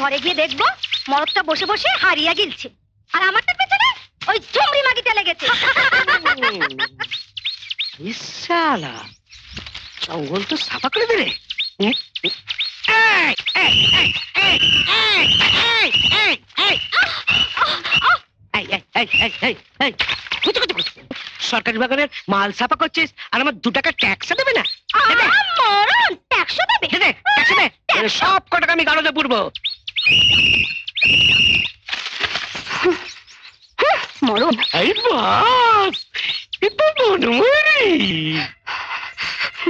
ঘরে গিয়ে দেখবো মরদটা বসে বসে হারিয়া গিলছে, আর আমারটা পেছনে ওই ঝুমরি মাগিতে লেগেছে। শালা জঙ্গল তো সাফা করে দিলে। সরকারি বাগানের মাল সাফা করছিস আর আমার 2 টাকা ট্যাক্স দেবে না? সব কটাকা আমি গাড়োতে পুরবো। মরণ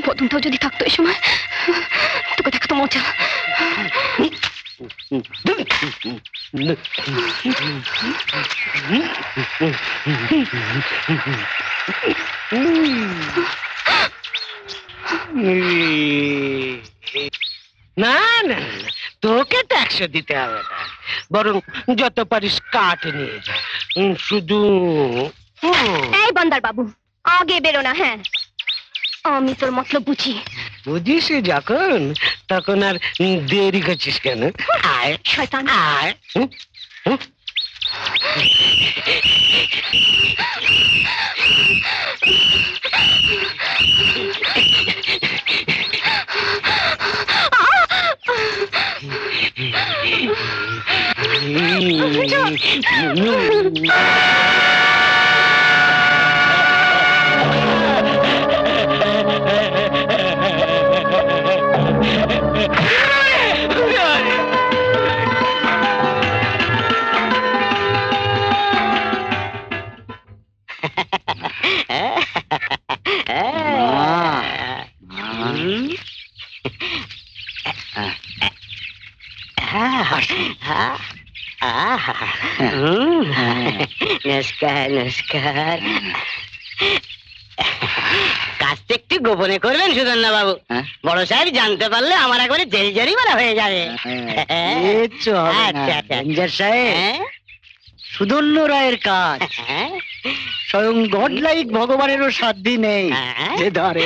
বদনটাও যদি থাকতো এই সময় তোকে দেখতো মজা। না না তোকে ট্যাক্স দিতে হবে না, বরং যত পারিস কাঠ নিয়ে যা। শুধু এই বান্দার বাবু আগে বেরো না। হ্যাঁ আমি তোর মতলব বুঝি। বুঝিস যখন তখন আর দেরি করছিস কেন? আয় শয়তান আয়। নমস্কার নমস্কার। কাজটা একটু গোপনে করবেন সুধন্যা বাবু, বড় সাহেব জানতে পারলে আমার একবারে জেরি জেরি মারা হয়ে যাবে। সুধন্য রায়ের কাজ স্বয়ং গডলাইক ভগবানেরও সাধ্যি নেই যে ধরে।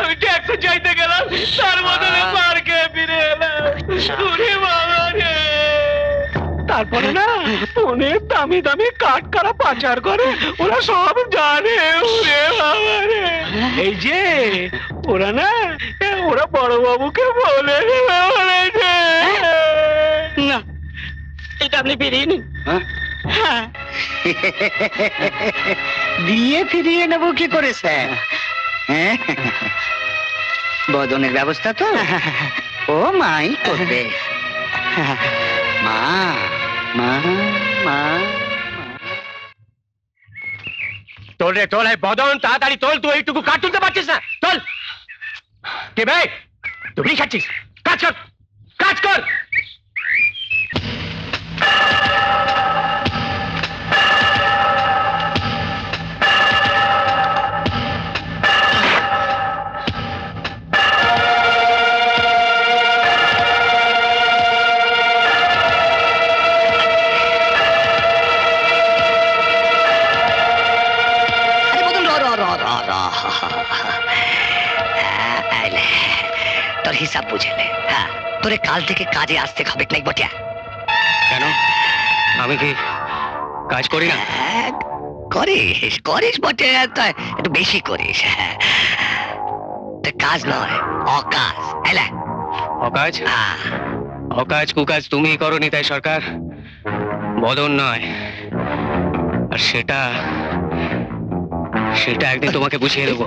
আমি ট্যাক্স চাইতে গেলাম, তার বদলে মার খেয়ে ফিরে এলাম। তারপরে না অনেক দামি দামি কাঠ কারা পাচার করে, ওরা সব জানে। এই যে ওরা না, ওরা বড় বাবুকে বলেছে। না এটা আপনি ফিরিয়ে নিন। দিয়ে ফিরিয়ে নেবো কি করে স্যার? বদনের ব্যবস্থা তো ও মাই করবে। মা মা মা তোল রে তোল, বদন তাড়াতাড়ি তোল। তুই এইটুকু কাঠ তুলতে পারছিস না? তোল। কে ভাই তুই খাচ্ছিস? কাজ কর কাজ কর। তোর হিসাব বুঝে নে। হ্যাঁ তোরে কাল থেকে কাজে আসতে হবে নাই বটিয়া। কেন আমি কি কাজ করি না? করিস করিস বটে, একটু বেশি করিস। কাজ নয় অকাজ। অকাজ? অকাজ কুকাজ তুমি করো নিতাই সরকার, বদন নয়। আর সেটা একদিন তোমাকে বুঝিয়ে দেবো।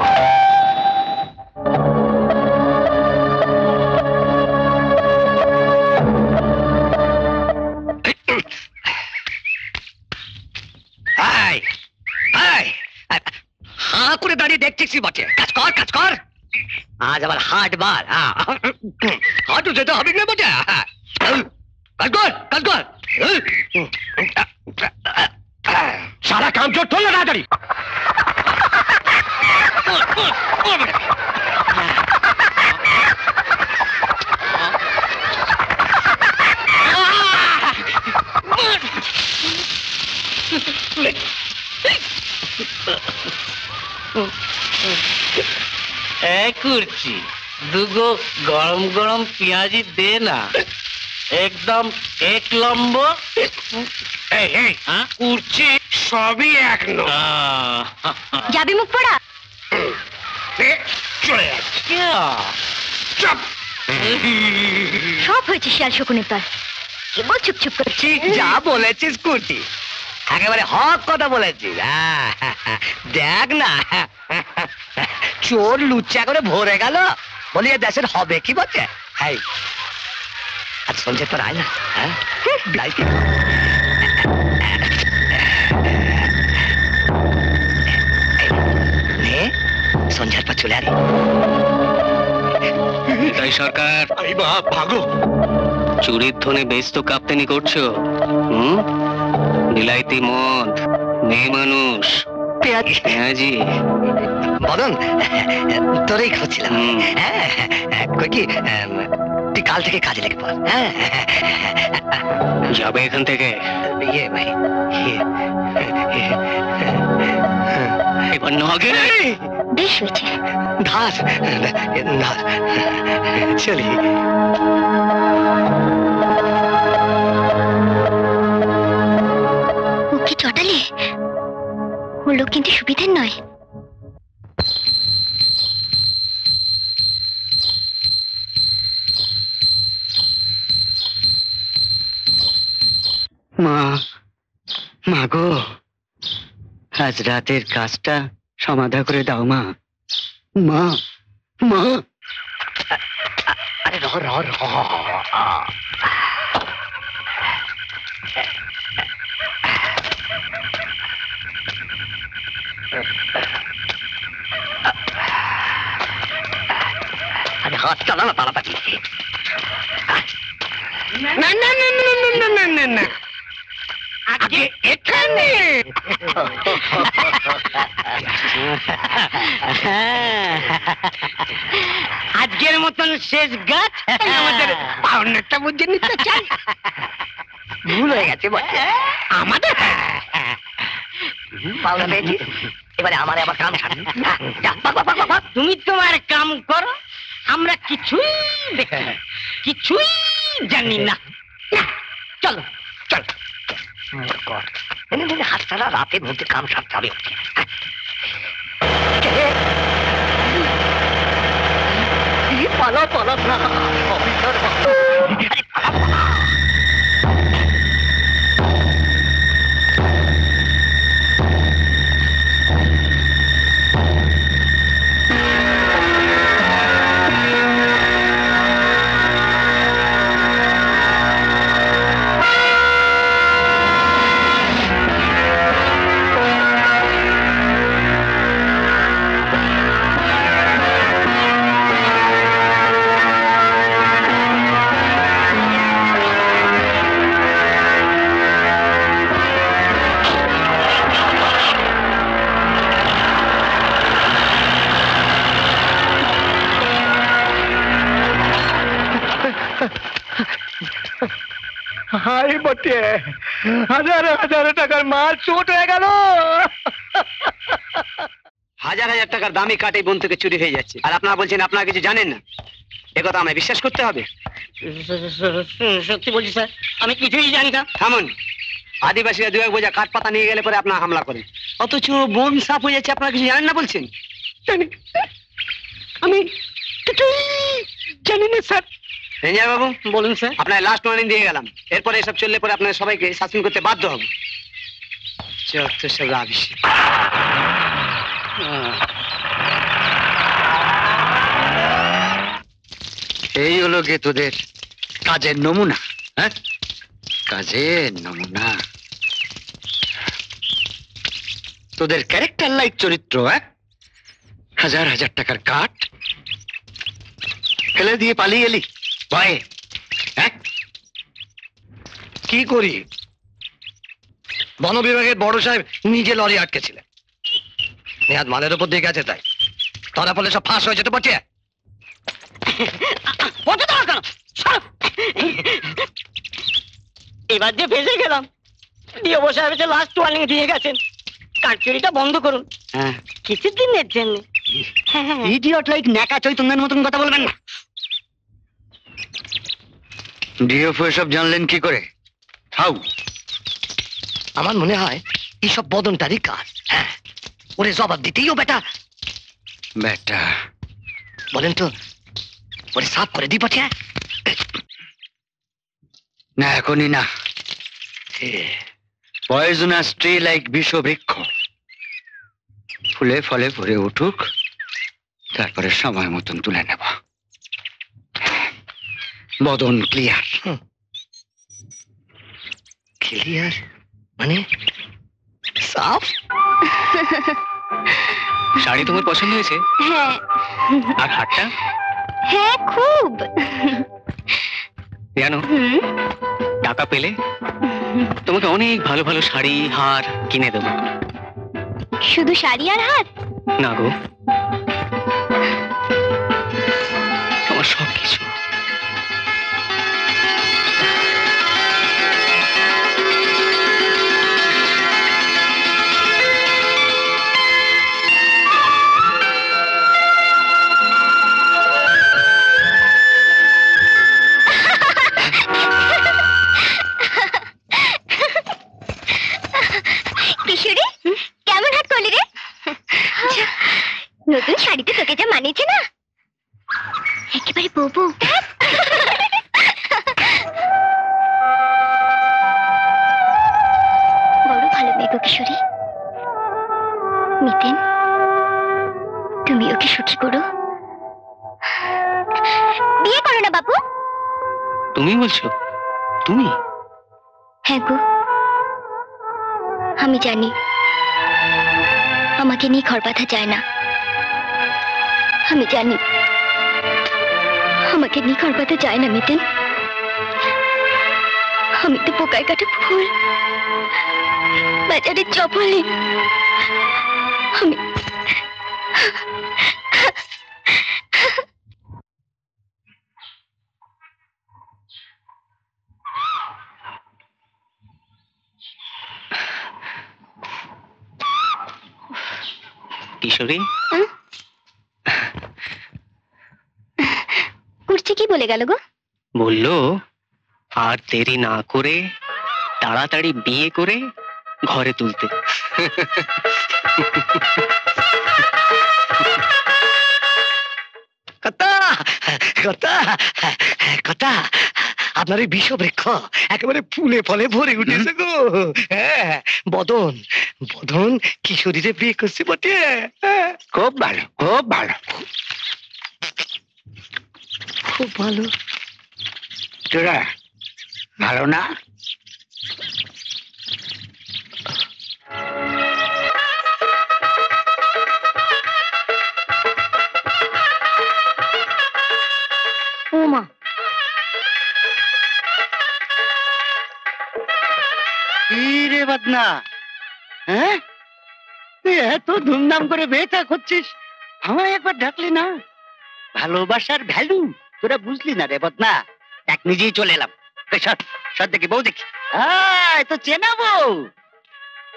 হাঁ করে দাঁড়িয়ে দেখছিস বটে, কাজ কর কাজ কর। আজ আবার হাট বার, হাটু যেতে হবে না বটে। কাজ কর কাজ কর। সারা কাম চোর তোল না তাড়াতাড়ি। এই করছি দুগো গরম গরম পেঁয়াজি দে না একদম এক নম্বর এই এই হ্যাঁ? উঠছি সবই এক নয় যাবি মুখ পড়া? চলে যাচ্ছে क्या? চপ সব হয়েছে শিয়াল শকুনের দল। কেবল চুপ চুপ করছি। ঠিক যা বলেছিস কুটি, একেবারে হক কথা বলেছিস। দেখ না, চোর লুচ্চা করে ভরে গেল, বলি এ দেশের হবে কি বলছে? এই আজ সঞ্জয় তোর আয় না, হ্যাঁ লাইতে সঞ্জয়ের পর চলে আরে। তাই সরকার এই বাপ ভাগো চুরির ধনে বেশ তো কাপ্তেনি করছো। হুম, বিলাইতি মদ, মেয়ে মানুষ, পেঁয়াজি। বদন, তোরই খুঁজছিলাম। হুম। কই কি তুই কাল থেকে কাজে লেগে পড়। হ্যাঁ যাবে এখান থেকে ইয়ে ভাই, এবার নগে বেশ হয়েছে। ধার ধার চলি। ও কি চটালে? হলো কিন্তু সুবিধের নয়। মা, মা গো, আজ রাতের কাজটা সমাধা করে দাও মা। মা, মা। আরে রহ রহ রহ, আরে হাত চালা না তাড়াতাড়ি। না না না না না না না না না আগে এখানে আজকের মতন শেষ গাছ আমাদের পাওনাটা বুঝে নিতে চাই ভুল হয়ে গেছে বটে। আমাদের পাওনা পেয়েছি, এবারে আমার আবার কাম ছাড়। যা, ভাগ, ভাগ, ভাগ, ভাগ। তুমি তোমার কাম করো, আমরা কিছুই দেখি না, কিছুই জানি না। চলো চল হাত ছাড়া রাতের মধ্যে কাম সারতে হবে। পালা পালা না অফিসার বাবু। আরে পালা পালা। হাই বটে হাজার হাজার টাকার মাল চোট হয়ে গেল। হাজার হাজার টাকার দামি কাঠে বন থেকে চুরি হয়ে যাচ্ছে, আর আপনারা বলছেন আপনারা কিছু জানেন না। একথা আমায় বিশ্বাস করতে হবে। সত্যি বলছি স্যার, আমি কিছুই জানি না। থামুন, আদিবাসীরা দু এক বোঝা কাঠ পাতা নিয়ে গেলে পরে আপনার হামলা করেন, অথচ বন সাফ হয়ে যাচ্ছে, আপনারা কিছু জানেন না বলছেন। জানি আমি কিছুই জানি না স্যার। রেঞ্জার বাবু, বলুন স্যার। আপনার লাস্ট ওয়ার্নিং দিয়ে গেলাম, এরপরে এসব চললে পরে আপনার সবাইকে শাসন করতে বাধ্য হব। যত সব রাবিশ। এই হলো গে তোদের কাজের নমুনা। হ্যাঁ, কাজের নমুনা। তোদের ক্যারেক্টার লাইক চরিত্র। হ্যাঁ, হাজার হাজার টাকার কাঠ ফেলে দিয়ে পালিয়ে এলি ভয়ে। হ্যাঁ, কি করি? বন বিভাগের বড় সাহেব নিজে লরি আটকেছিলেন, নেহাত মালের উপর দিয়ে গেছে, তাই ধরা পড়লে সব ফাঁস হয়েছে তো বটে। বলতে দাও কেন? সরো। এবার যে ফেসে গেলাম, ডিও সাহেব লাস্ট ওয়ার্নিং দিয়ে গেছেন, কাঠ চুরিটা বন্ধ করুন হ্যাঁ, কিছু দিনের জন্য। ইডিয়ট লাইক ন্যাকা চৈতন্যের মতন কথা বলবেন না। ডিএফও এসব জানলেন কি করে? হাউ? আমার মনে হয় এইসব বদনটারই কাজ। হ্যাঁ, ওরে জবাব দিতেই ও বেটা বেটা বলেন তো, ওরে সাফ করে দি পাঠিয়ে না, এখনই না। পয়জনাস ট্রি লাইক বিষবৃক্ষ, ফুলে ফলে ভরে উঠুক, তারপরে সময় মতন তুলে নেব। বদন ক্লিয়ার। ক্লিয়ার মানে সাফ? শাড়ি তোমার পছন্দ হয়েছে? হ্যাঁ আর হারটা? হ্যাঁ খুব। জানো, হুম, টাকা পেলে তোমাকে অনেক ভালো ভালো শাড়ি হার কিনে দেবো। শুধু শাড়ি আর হাত? না গো, তোমার সব কিছু। কিশোরী, কেমন হাত করলি রে? নতুন শাড়িতে তোকে যা মানিয়েছে না, একেবারে বউ। বড় ভালো মেয়ে গো কিশোরী। মিতেন, তুমি ওকে সুখী করো, বিয়ে করো না বাপু। তুমি বলছো? তুমি? হ্যাঁ গো, আমি জানি আমাকে নিয়ে ঘর বাঁধা যায় না। আমি জানি আমাকে নিয়ে ঘর বাঁধা যায় না মিতেন। আমি তো পোকায় কাটা ফুল, বাজারের চপলে। আমি কিশোরী, কুর্চি কি বলে গেল গো? বললো আর দেরি না করে তাড়াতাড়ি বিয়ে করে ঘরে তুলতে। কথা কথা কথা, আপনার এই বিষবৃক্ষ একেবারে ফুলে ফলে ভরে উঠেছে গো। হ্যাঁ, বদন বদন কিশোরীরে বিয়ে করছে বটে। খুব ভালো, খুব ভালো, খুব ভালো। তোরা ভালো না? ওমা, রে বদনা, হ্যাঁ তুই এত ধুমধাম করে বিয়েটা করছিস, আমায় একবার ডাকলি না? ভালোবাসার ভ্যালু তোরা বুঝলি না রে বদনা। এক নিজেই চলে এলাম। সব দেখি বউ দেখি, তো চেনা বউ।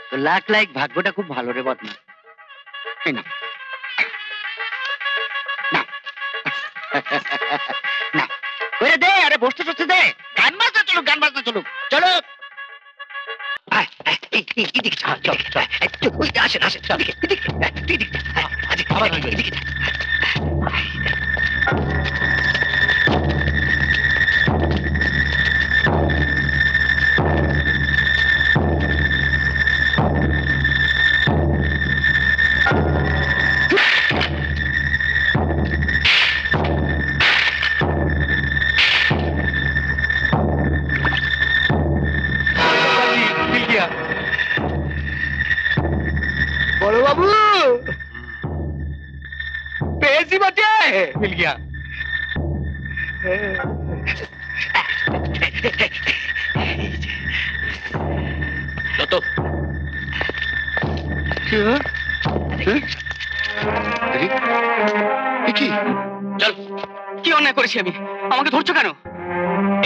তো লাখ লাখ ভাগ্যটা খুব ভালো রে বদনা। এই না না না, ওরে দে, আরে বসতে বসতে দে। গান বাজনা চলুক, গান বাজনা চলুক, চলো। আসেন আসেন, বড় বাবু পেয়েছি বটে। মিল গিয়া। যত কি চল। কি অন্যায় করেছি আমি? আমাকে ধরছো কেন?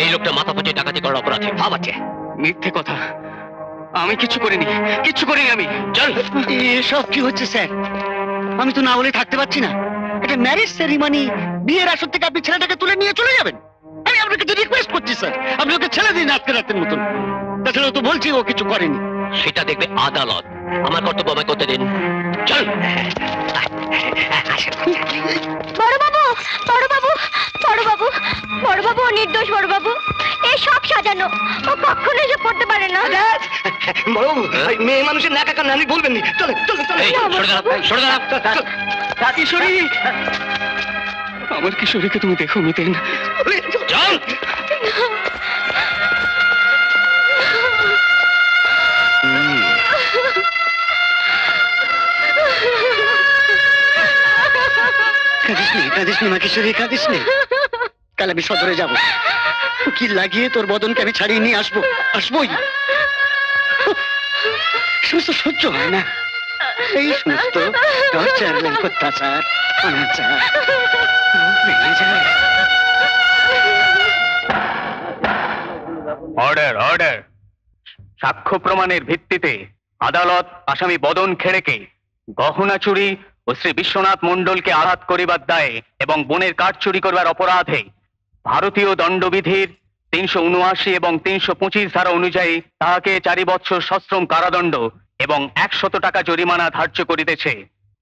এই লোকটা মাথা পচে ডাকাতি করার অপরাধী। ভাবাচ্ছে মিথ্যে কথা, আমি কিছু করিনি, কিচ্ছু করিনি আমি। চল। এসব কি হচ্ছে স্যার? আমি তো না বলে থাকতে পারছি না। এটা ম্যারেজ সেরিমনি, বিয়ের আসর থেকে আপনি ছেলেটাকে তুলে নিয়ে চলে যাবেন? আমি আপনার কাছে রিকোয়েস্ট করছি স্যার, আপনি ওকে ছেড়ে দিন আজকে রাতের মতন। তাছাড়া ও তো বলছি ও কিছু করেনি। সেটা দেখবে আদালত। আমার কর্তব্য আমায় করতে দিন। চল। বড় বাবু, বড় বাবু, বড় বাবু, বড় বাবু, ও নির্দোষ বড় বাবু। এই সব সাজানো, ও কখনো এসব করতে পারে না। বড়বাবু, মেয়ে মানুষের নাকা কান আমি বলবেন নি। চলে চলে চলে। এই, সরে দাঁড়াও, সরে দাঁড়াও। কিশোরী, আমার কিশোরীকে তুমি দেখো মিতেন। চল। কাঁদিস নি মা কিশোরী, কাঁদিস নি। কাল আমি সদরে যাবো, উকিল লাগিয়ে তোর বদনকে আমি ছাড়িয়ে নিয়ে আসবো, আসবোই। সমস্ত সহ্য হয় না, এই সমস্ত টর্চার, অত্যাচার, অনাচার ভেঙে যায়। Order order. সাক্ষ্য প্রমাণের ভিত্তিতে আদালত আসামি বদন খেড়েকে গহনা চুরি ও শ্রী বিশ্বনাথ মণ্ডলকে আঘাত করিবার দায়ে এবং বনের কাঠ চুরি করবার অপরাধে ভারতীয় দণ্ডবিধির 379 এবং 325 ধারা অনুযায়ী তাহাকে 4 বৎসর সশ্রম কারাদণ্ড এবং 100 টাকা জরিমানা ধার্য করিতেছে।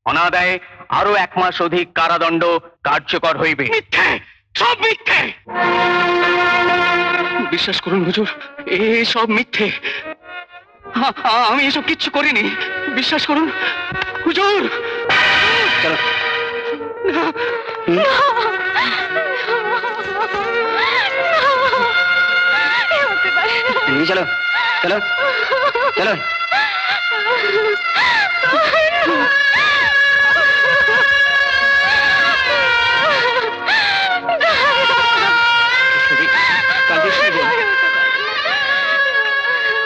অনাদায়ে আরো 1 মাস অধিক কারাদণ্ড কার্যকর হইবে। মিথ্যে, সব মিথ্যে। বিশ্বাস করুন হুজুর, সব মিথ্যে। আমি এসব কিচ্ছু করিনি, বিশ্বাস করুন হুজুর। চলো। হতে পারে না। নিয়ে চলো, চলো চলো।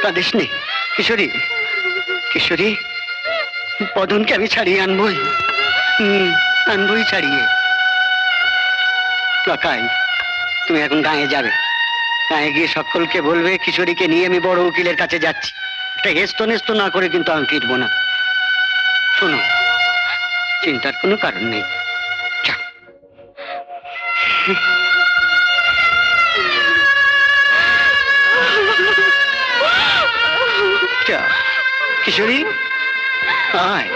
কাঁদিস নি কিশোরী, কিশোরী, বদনকে আমি ছাড়িয়ে আনবই, আনবই ছাড়িয়ে। লকাই, তুমি এখন গাঁয়ে যাবে, গাঁয়ে গিয়ে সকলকে বলবে কিশোরীকে নিয়ে আমি বড় উকিলের কাছে যাচ্ছি। একটা হেস্ত নেস্ত না করে কিন্তু আমি ফিরবো না। শোনো, চিন্তার কোনো কারণ নেই। যাও। যা, কিশোরী, আয়।